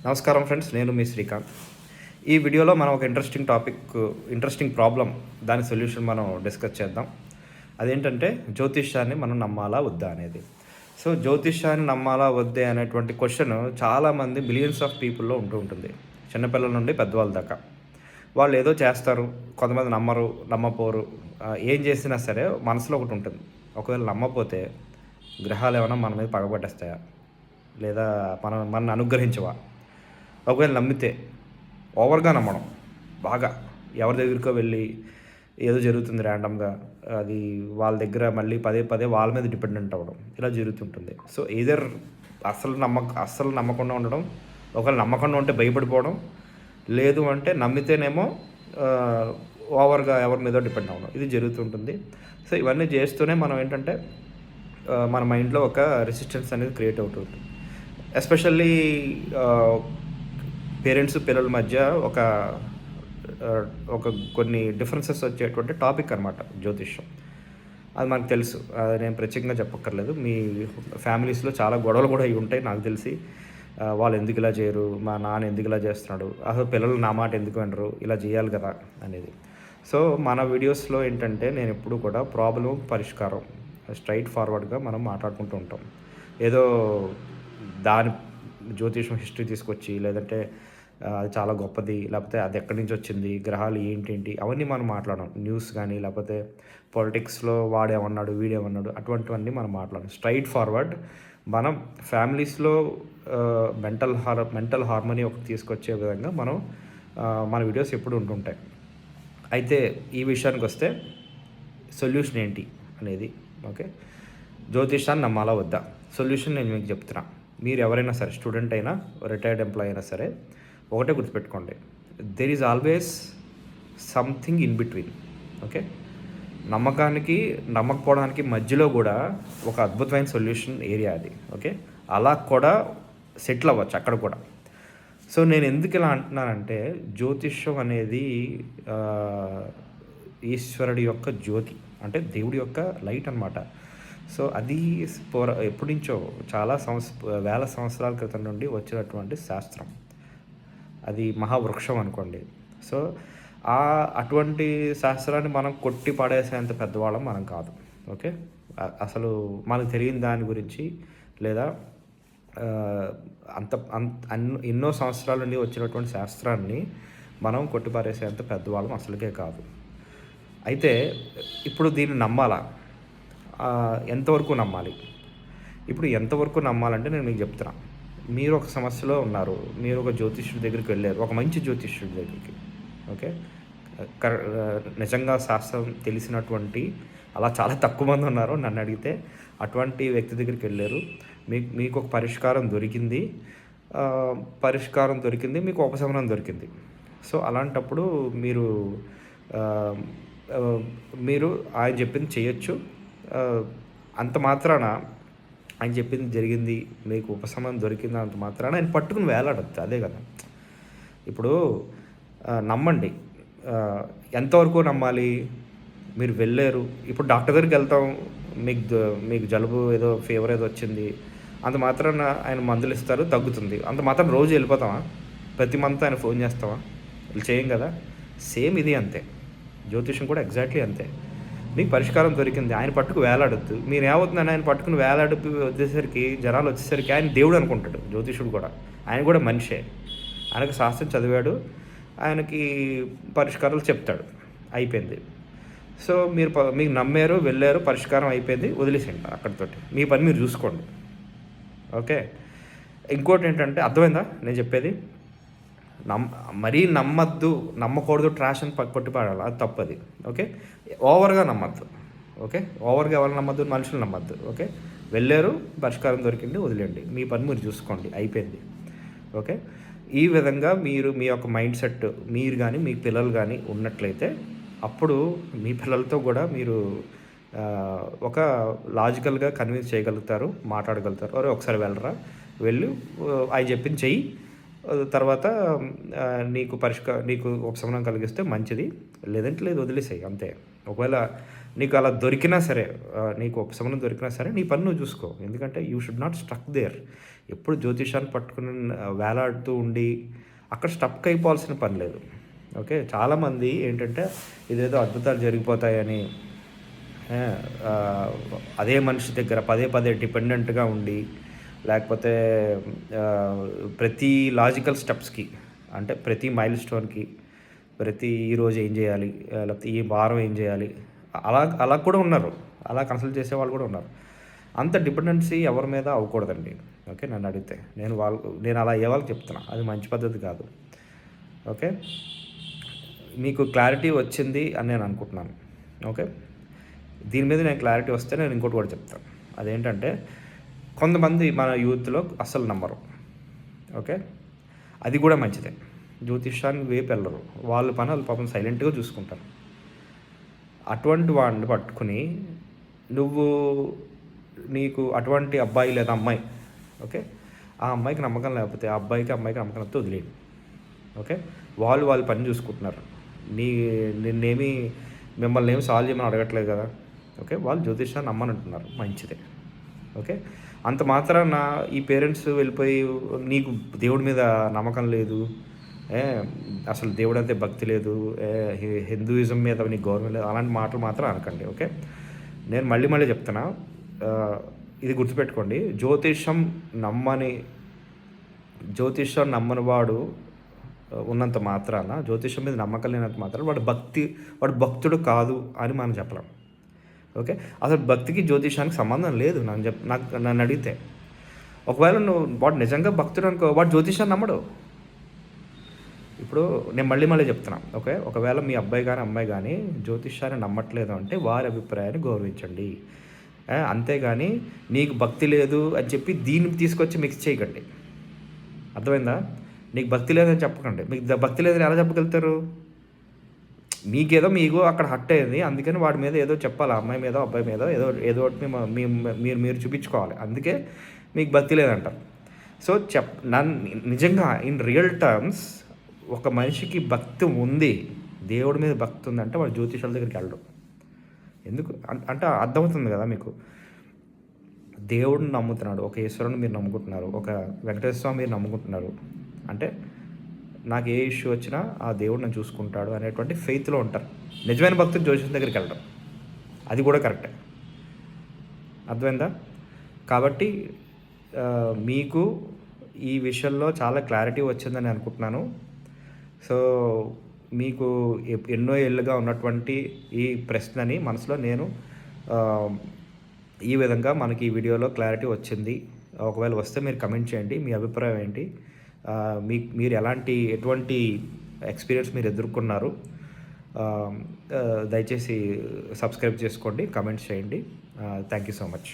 నమస్కారం ఫ్రెండ్స్, నేను మీ శ్రీకాంత్. ఈ వీడియోలో మనం ఒక ఇంట్రెస్టింగ్ ప్రాబ్లం, దాని సొల్యూషన్ మనం డిస్కస్ చేద్దాం. అదేంటంటే జ్యోతిష్యాన్ని మనం నమ్మాలా వద్దా అనేది. సో జ్యోతిష్యాన్ని నమ్మాలా వద్దే అనేటువంటి క్వశ్చన్ చాలామంది మిలియన్స్ ఆఫ్ పీపుల్లో ఉంటుంది. చిన్నపిల్లల నుండి పెద్దవాళ్ళ దాకా. వాళ్ళు ఏదో చేస్తారు, కొంతమంది నమ్మరు, నమ్మపోరు. ఏం చేసినా సరే మనసులో ఒకటి ఉంటుంది. ఒకవేళ నమ్మపోతే గ్రహాలు ఏమైనా మన మీద పగబట్టేస్తాయా, లేదా మన అనుగ్రహించవా? ఒకవేళ నమ్మితే ఓవర్గా నమ్మడం, బాగా ఎవరి దగ్గరికో వెళ్ళి ఏదో జరుగుతుంది ర్యాండమ్గా, అది వాళ్ళ దగ్గర మళ్ళీ పదే పదే వాళ్ళ మీద డిపెండెంట్ అవ్వడం, ఇలా జరుగుతుంటుంది. సో ఎయిదర్ అస్సలు నమ్మకుండా ఉండడం, ఒకవేళ నమ్మకుండా ఉంటే భయపడిపోవడం, లేదు అంటే నమ్మితేనేమో ఓవర్గా ఎవరి మీద డిపెండ్ అవ్వడం, ఇది జరుగుతుంటుంది. సో ఇవన్నీ చేస్తూనే మనం ఏంటంటే మన మైండ్లో ఒక రెసిస్టెన్స్ అనేది క్రియేట్ అవుతుంది. ఎస్పెషల్లీ పేరెంట్స్ పిల్లల మధ్య ఒక కొన్ని డిఫరెన్సెస్ వచ్చేటువంటి టాపిక్ అనమాట జ్యోతిష్యం. అది మనకు తెలుసు, అది నేను ప్రత్యేకంగా చెప్పక్కర్లేదు. మీ ఫ్యామిలీస్లో చాలా గొడవలు కూడా అవి ఉంటాయి నాకు తెలిసి. వాళ్ళు ఎందుకు ఇలా చేయరు, మా నాన్న ఎందుకు ఇలా చేస్తున్నాడు, అసలు పిల్లలు నా మాట ఎందుకు వినరు, ఇలా చేయాలి కదా అనేది. సో మన వీడియోస్లో ఏంటంటే నేను ఎప్పుడు కూడా ప్రాబ్లం పరిష్కారం స్ట్రైట్ ఫార్వర్డ్గా మనం మాట్లాడుకుంటూ ఉంటాం. ఏదో దాని జ్యోతిషం హిస్టరీ తీసుకొచ్చి, లేదంటే అది చాలా గొప్పది, లేకపోతే అది ఎక్కడి నుంచి వచ్చింది, గ్రహాలు ఏంటి అవన్నీ మనం మాట్లాడడం. న్యూస్ కానీ, లేకపోతే పాలిటిక్స్లో వాడేమన్నాడు వీడేమన్నాడు, అటువంటివన్నీ మనం మాట్లాడడం. స్ట్రైట్ ఫార్వర్డ్ మనం ఫ్యామిలీస్లో మెంటల్ హార్మనీ ఒకటి తీసుకొచ్చే విధంగా మన వీడియోస్ ఎప్పుడు ఉంటుంటాయి. అయితే ఈ విషయానికి వస్తే సొల్యూషన్ ఏంటి అనేది, ఓకే, జ్యోతిషాన్ని నమ్మాలా వద్దా? సొల్యూషన్ నేను మీకు చెప్తున్నా. మీరు ఎవరైనా సరే, స్టూడెంట్ అయినా, రిటైర్డ్ ఎంప్లాయీ అయినా సరే, ఒకటే గుర్తుపెట్టుకోండి, there is always something in between. Okay, నమ్మకానికి నమ్మకపోవడానికి మధ్యలో కూడా ఒక అద్భుతమైన సొల్యూషన్ ఏరియా అది. ఓకే, అలా కూడా సెటిల్ అవ్వచ్చు అక్కడ కూడా. సో నేను ఎందుకు ఇలా అంటున్నానంటే, జ్యోతిష్యం అనేది ఈశ్వరుడి యొక్క జ్యోతి, అంటే దేవుడి యొక్క లైట్ అనమాట. సో అది ఎప్పటి నుంచో చాలా వేల సంవత్సరాల క్రితం నుండి వచ్చినటువంటి శాస్త్రం. అది మహావృక్షం అనుకోండి. సో అటువంటి శాస్త్రాన్ని మనం కొట్టి పడేసేంత పెద్దవాళ్ళం మనం కాదు. ఓకే, అసలు మనకు తెలియని దాని గురించి, లేదా ఎన్నో సంవత్సరాల నుండి వచ్చినటువంటి శాస్త్రాన్ని మనం కొట్టిపారేసేంత పెద్దవాళ్ళం అసలుకే కాదు. అయితే ఇప్పుడు దీన్ని నమ్మాలా, ఎంతవరకు నమ్మాలి? ఇప్పుడు ఎంతవరకు నమ్మాలంటే నేను మీకు చెప్తున్నా. మీరు ఒక సమస్యలో ఉన్నారు, మీరు ఒక జ్యోతిష్యుడి దగ్గరికి వెళ్ళారు, ఒక మంచి జ్యోతిష్యుడి దగ్గరికి. ఓకే, నిజంగా శాస్త్రం తెలిసినటువంటి, అలా చాలా తక్కువ మంది ఉన్నారు నన్ను అడిగితే. అటువంటి వ్యక్తి దగ్గరికి వెళ్ళారు, మీకు ఒక పరిష్కారం దొరికింది, మీకు ఉపశమనం దొరికింది. సో అలాంటప్పుడు మీరు ఆయన చెప్పింది చేయొచ్చు. అంత మాత్రాన ఆయన చెప్పింది జరిగింది, మీకు ఉపశమనం దొరికింది అంత మాత్రాన ఆయన పట్టుకుని వేలాడద్దు. అదే కదా. ఇప్పుడు నమ్మండి. ఎంతవరకు నమ్మాలి? మీరు వెళ్ళారు, ఇప్పుడు డాక్టర్ దగ్గరికి వెళ్తాం, మీకు జలుబు ఏదో ఫీవర్ ఏదో వచ్చింది, అంత మాత్రాన ఆయన మందులు ఇస్తారు, తగ్గుతుంది. అంత మాత్రం రోజు వెళ్ళిపోతామా? ప్రతి మంత్ ఆయన ఫోన్ చేస్తామా? వీళ్ళు చేయం కదా. సేమ్ ఇది అంతే, జ్యోతిషం కూడా ఎగ్జాక్ట్లీ అంతే. మీకు పరిష్కారం దొరికింది, ఆయన పట్టుకు వేలాడద్దు. మీరు ఏమవుతుందని ఆయన పట్టుకుని వేలాడి వచ్చేసరికి, జనాలు వచ్చేసరికి ఆయన దేవుడు అనుకుంటాడు. జ్యోతిషుడు కూడా, ఆయన కూడా మనిషే. ఆయనకు శాస్త్రం చదివాడు, ఆయనకి పరిష్కారాలు చెప్తాడు, అయిపోయింది. సో మీకు నమ్మారు, వెళ్ళారు, పరిష్కారం అయిపోయింది, వదిలేసేయండి అక్కడితోటి. మీ పని మీరు చూసుకోండి. ఓకే, ఇంకోటి ఏంటంటే, అర్థమైందా నేను చెప్పేది? మరీ నమ్మకూడదు, ట్రాష్ అని కొట్టిపాడాలి, అది తప్పది. ఓకే, ఓవర్గా నమ్మద్దు. ఓకే, ఓవర్గా ఎవరు నమ్మద్దు? మనుషులు నమ్మద్దు. ఓకే, వెళ్ళారు, పరిష్కారం దొరికింది, వదిలేండి, మీ పని మీరు చూసుకోండి, అయిపోయింది. ఓకే, ఈ విధంగా మీరు మీ యొక్క మైండ్ సెట్, మీరు కానీ మీ పిల్లలు కానీ ఉన్నట్లయితే, అప్పుడు మీ పిల్లలతో కూడా మీరు ఒక లాజికల్గా కన్విన్స్ చేయగలుగుతారు, మాట్లాడగలుగుతారు. ఒకసారి వెళ్ళి ఆయన చెప్పింది చెయ్యి, తర్వాత నీకు ఉపశమనం కలిగిస్తే మంచిది, లేదంటే లేదు, వదిలేసాయి అంతే. ఒకవేళ నీకు అలా దొరికినా సరే, నీకు ఉపశమనం దొరికినా సరే, నీ పని నువ్వు చూసుకో. ఎందుకంటే you should not struck there. ఎప్పుడు జ్యోతిషాన్ని పట్టుకుని వేలాడుతూ ఉండి అక్కడ స్టక్ అయిపోవాల్సిన పని లేదు. ఓకే. చాలామంది ఏంటంటే ఇదేదో అద్భుతాలు జరిగిపోతాయని అదే మనిషి దగ్గర పదే పదే డిపెండెంట్గా ఉండి, లేకపోతే ప్రతి లాజికల్ స్టెప్స్‌కి అంటే ప్రతి మైల్ స్టోన్‌కి, ప్రతి ఈరోజు ఏం చేయాలి, లేకపోతే ఈ వారం ఏం చేయాలి, అలా అలా కూడా ఉన్నారు. అలా కన్సల్ట్ చేసేవాళ్ళు కూడా ఉన్నారు. అంత డిపెండెన్సీ ఎవరి మీద అవ్వకూడదండి. ఓకే. నన్ను అడిగితే నేను అలా అయ్యే వాళ్ళకి చెప్తున్నా. అది మంచి పద్ధతి కాదు. ఓకే. మీకు క్లారిటీ వచ్చింది అని నేను అనుకుంటున్నాను. ఓకే. దీని మీద నేను క్లారిటీ వస్తే నేను ఇంకోటి కూడా చెప్తాను. అదేంటంటే కొంతమంది మన యూత్‌లో అస్సలు నమ్మరు. ఓకే. అది కూడా మంచిదే. జ్యోతిష్యానికి వైపు వెళ్ళరు. వాళ్ళ పని వాళ్ళు పాపం సైలెంట్‌గా చూసుకుంటారు. అటువంటి వాడిని పట్టుకొని నువ్వు నీకు అటువంటి అబ్బాయి లేదా అమ్మాయి, ఓకే, ఆ అమ్మాయికి నమ్మకం లేకపోతే ఆ అబ్బాయికి అమ్మాయికి నమ్మకం లేకపోతే వదిలేయండి. ఓకే. వాళ్ళ పని చూసుకుంటున్నారు. నిన్నేమి మిమ్మల్ని ఏమి సాల్వ్ చేయమని అడగట్లేదు కదా. ఓకే. వాళ్ళు జ్యోతిష్యాన్ని నమ్మనంటున్నారు. మంచిదే. ఓకే. అంత మాత్రాన ఈ పేరెంట్స్ వెళ్ళిపోయి నీకు దేవుడి మీద నమ్మకం లేదు, అసలు దేవుడు అంటే భక్తి లేదు, హిందూయిజం మీద నీకు గౌరవం లేదు, అలాంటి మాటలు మాత్రం అనకండి. ఓకే. నేను మళ్ళీ చెప్తున్నా, ఇది గుర్తుపెట్టుకోండి. జ్యోతిష్యం నమ్మని వాడు ఉన్నంత మాత్రాన, జ్యోతిష్యం మీద నమ్మకం లేనంత మాత్రాన వాడు భక్తుడు కాదు అని మనం చెప్పలేం. ఓకే. అసలు భక్తికి జ్యోతిషానికి సంబంధం లేదు. నన్ను అడిగితే ఒకవేళ వాడు నిజంగా భక్తుడు అనుకో, వాడు జ్యోతిషాన్ని నమ్మడు. ఇప్పుడు నేను మళ్ళీ చెప్తున్నా. ఓకే. ఒకవేళ మీ అబ్బాయి కానీ అమ్మాయి కానీ జ్యోతిష్యాన్ని నమ్మట్లేదు అంటే వారి అభిప్రాయాన్ని గౌరవించండి. అంతేగాని నీకు భక్తి లేదు అని చెప్పి దీన్ని తీసుకొచ్చి మిక్స్ చేయకండి. అర్థమైందా? నీకు భక్తి లేదని చెప్పకండి. మీకు భక్తి లేదని ఎలా చెప్పగలుగుతారు? మీకేదో మీకు అక్కడ హర్ట్ అయింది, అందుకని వాడి మీద ఏదో చెప్పాలి, అమ్మాయి మీద అబ్బాయి మీద ఏదో ఒకటి మీరు చూపించుకోవాలి. అందుకే మీకు భక్తి లేదంటారు. సో నిజంగా ఇన్ రియల్ టర్మ్స్ ఒక మనిషికి భక్తి ఉంది, దేవుడి మీద భక్తి ఉందంటే వాడు జ్యోతిషాల దగ్గరికి వెళ్ళడం ఎందుకు అంటే అర్థమవుతుంది కదా మీకు. దేవుడిని నమ్ముతున్నాడు, ఒక ఈశ్వరుని మీరు నమ్ముకుంటున్నారు, ఒక వెంకటేశ్వర స్వామి మీరు నమ్ముకుంటున్నారు అంటే నాకు ఏ ఇష్యూ వచ్చినా ఆ దేవుడు నన్ను చూసుకుంటాడు అనేటువంటి ఫెయిత్లో ఉంటారు. నిజమైన భక్తులు జ్యోతిషం దగ్గరికి వెళ్ళడం అది కూడా కరెక్టే. అర్థమైందా? కాబట్టి మీకు ఈ విషయంలో చాలా క్లారిటీ వచ్చిందని అనుకుంటున్నాను. సో మీకు ఎన్నో ఏళ్ళుగా ఉన్నటువంటి ఈ ప్రశ్నని మనసులో నేను ఈ విధంగా మనకి ఈ వీడియోలో క్లారిటీ వచ్చింది. ఒకవేళ వస్తే మీరు కమెంట్ చేయండి, మీ అభిప్రాయం ఏంటి, మీరు ఎటువంటి ఎక్స్పీరియన్స్ మీరు ఎదుర్కొన్నారు. దయచేసి సబ్స్క్రైబ్ చేసుకోండి, కమెంట్స్ చేయండి. Thank you so much.